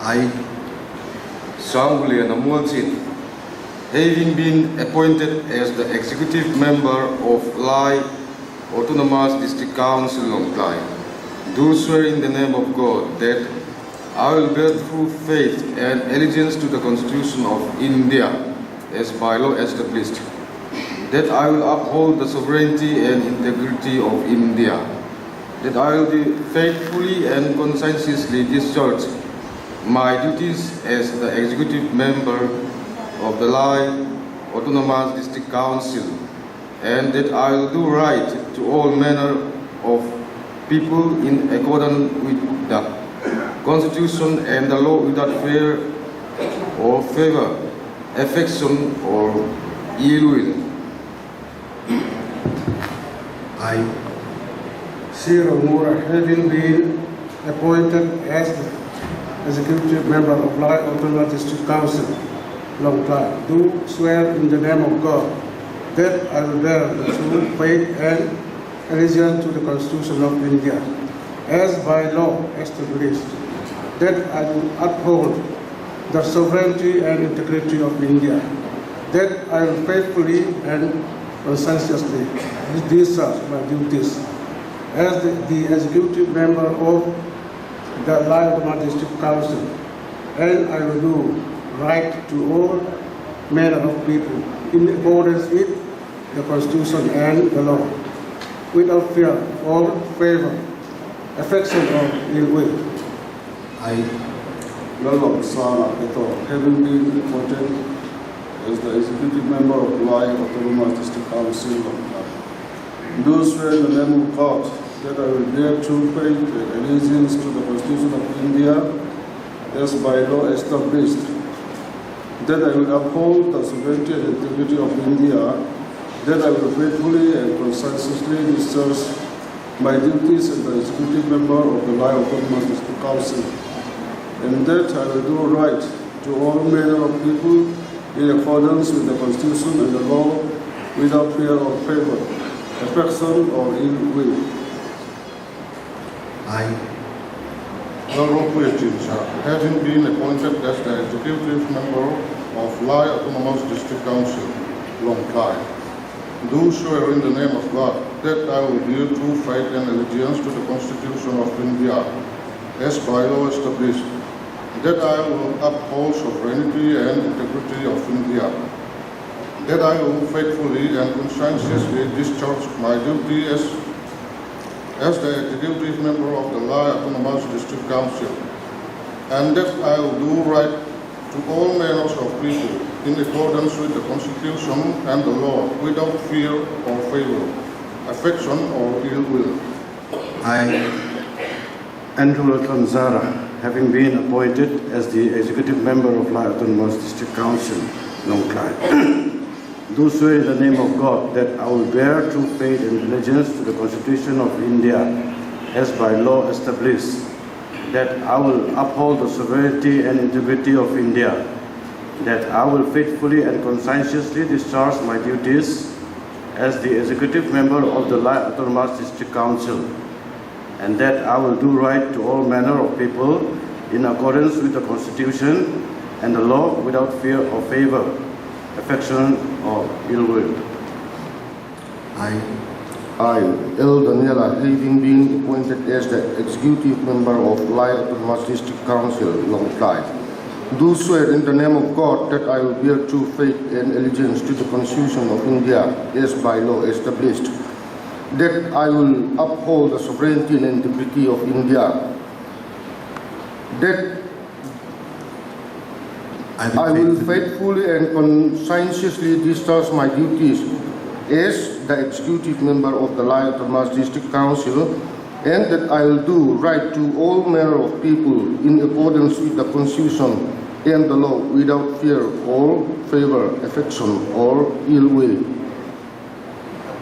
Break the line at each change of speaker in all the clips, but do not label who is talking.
I, Lalmuanthanga'n, having been appointed as the Executive Member of Lai Autonomous District Council, Lawngtlai, do swear in the name of God that I will bear true faith and allegiance to the Constitution of India as by law established, that I will uphold the sovereignty and integrity of India, that I will be faithfully and conscientiously discharge my duties as the Executive Member of the Lai Autonomous District Council, and that I will do right to all manner of people in accordance with the Constitution and the law without fear or favor, affection or ill will.
I, C.Lalmuanthanga'n, having been appointed as the Executive Member of Lai Autonomous District Council, Lawngtlai, do swear in the name of God that I will bear the true faith and allegiance to the Constitution of India, as by law established, that I will uphold the sovereignty and integrity of India, that I will faithfully and conscientiously discharge my duties as the Executive Member of the Lai Autonomous District Council, and I will do right to all manner of people in accordance with the Constitution and the law, without fear or favor, affection or ill will.
I, Ma-Ngheta, having been appointed as the Executive Member of Lai Autonomous District Council, do swear in the name of God that I will bear true faith and allegiance to the Constitution of India as by law established, that I will uphold the sovereignty and integrity of India, that I will faithfully and conscientiously discharge my duties as the Executive Member of the Lai Autonomous District Council, and that I will do right to all manner of people in accordance with the Constitution and the law without fear or favor, affection or ill will.
I,
having been appointed as the Executive Member of Lai Autonomous District Council, Lawngtlai, do swear in the name of God that I will bear true faith and allegiance to the Constitution of India, as by law established, that I will uphold sovereignty and integrity of India, that I will faithfully and conscientiously discharge my duty as the Executive Member of the Lai Autonomous District Council, and that I will do right to all manners of people in accordance with the Constitution and the law without fear or favor, affection or ill will.
I, having been appointed as the Executive Member of Lai Autonomous District Council, Lawngtlai, do swear in the name of God that I will bear true faith and allegiance to the Constitution of India as by law established, that I will uphold the sovereignty and integrity of India, that I will faithfully and conscientiously discharge my duties as the Executive Member of the Lai Autonomous District Council, and that I will do right to all manner of people in accordance with the Constitution and the law without fear or favor, affection or ill will.
I, Daniela, having been appointed as the Executive Member of Lai Autonomous District Council, Lawngtlai, do swear in the name of God that I will bear true faith and allegiance to the Constitution of India as by law established, that I will uphold the sovereignty and integrity of India, that I will faithfully and conscientiously discharge my duties as the Executive Member of the Lai Autonomous District Council, and that I will do right to all manner of people in accordance with the Constitution and the law without fear or favor, affection or ill will.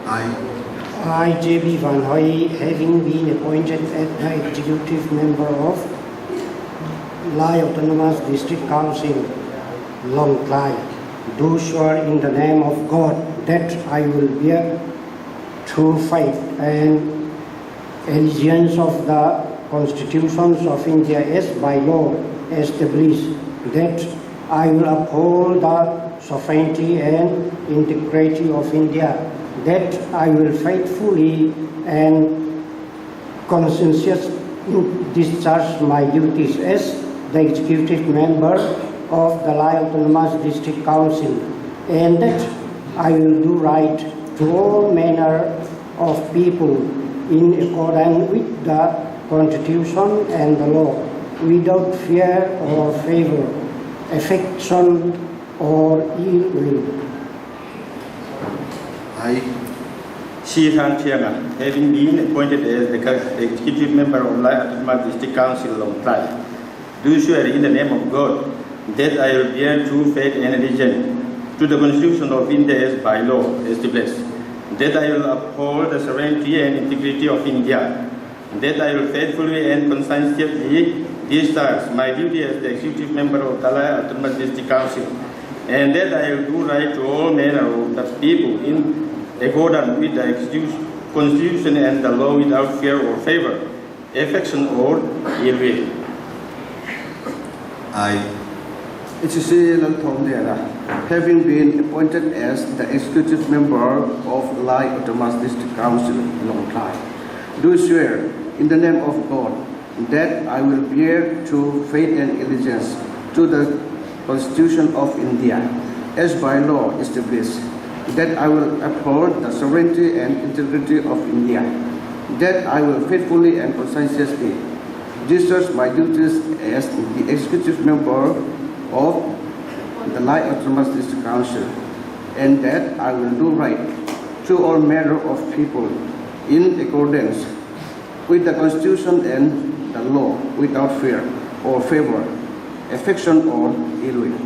I, J.B. Van Hoy, having been appointed as the Executive Member of Lai Autonomous District Council, Lawngtlai, do swear in the name of God that I will bear true faith and allegiance of the constitutions of India as by law established, that I will uphold the sovereignty and integrity of India, that I will faithfully and conscientiously discharge my duties as the executive member of the Lai Autonomous District Council, and that I will do right to all manner of people in accordance with the Constitution and the law, without fear or favor, affection or ill will.
I, C.Lalmuanthanga'n, having been appointed as the Executive Member of Lai Autonomous District Council, Lawngtlai, do swear in the name of God that I will bear true faith and allegiance to the Constitution of India as by law established, that I will uphold the sovereignty and integrity of India, that I will faithfully and conscientiously discharge my duty as the Executive Member of the Lai Autonomous District Council, and that I will do right to all manner of the people in accordance with the Constitution and the law, without fear or favor, affection or ill will.
I,
C.Lalmuanthanga'n, having been appointed as the Executive Member of Lai Autonomous District Council, Lawngtlai, do swear in the name of God that I will bear true faith and allegiance to the Constitution of India as by law established, that I will uphold the sovereignty and integrity of India, that I will faithfully and conscientiously discharge my duties as the Executive Member of the Lai Autonomous District Council, and that I will do right to all manner of people in accordance with the Constitution and the law, without fear or favor, affection or ill will.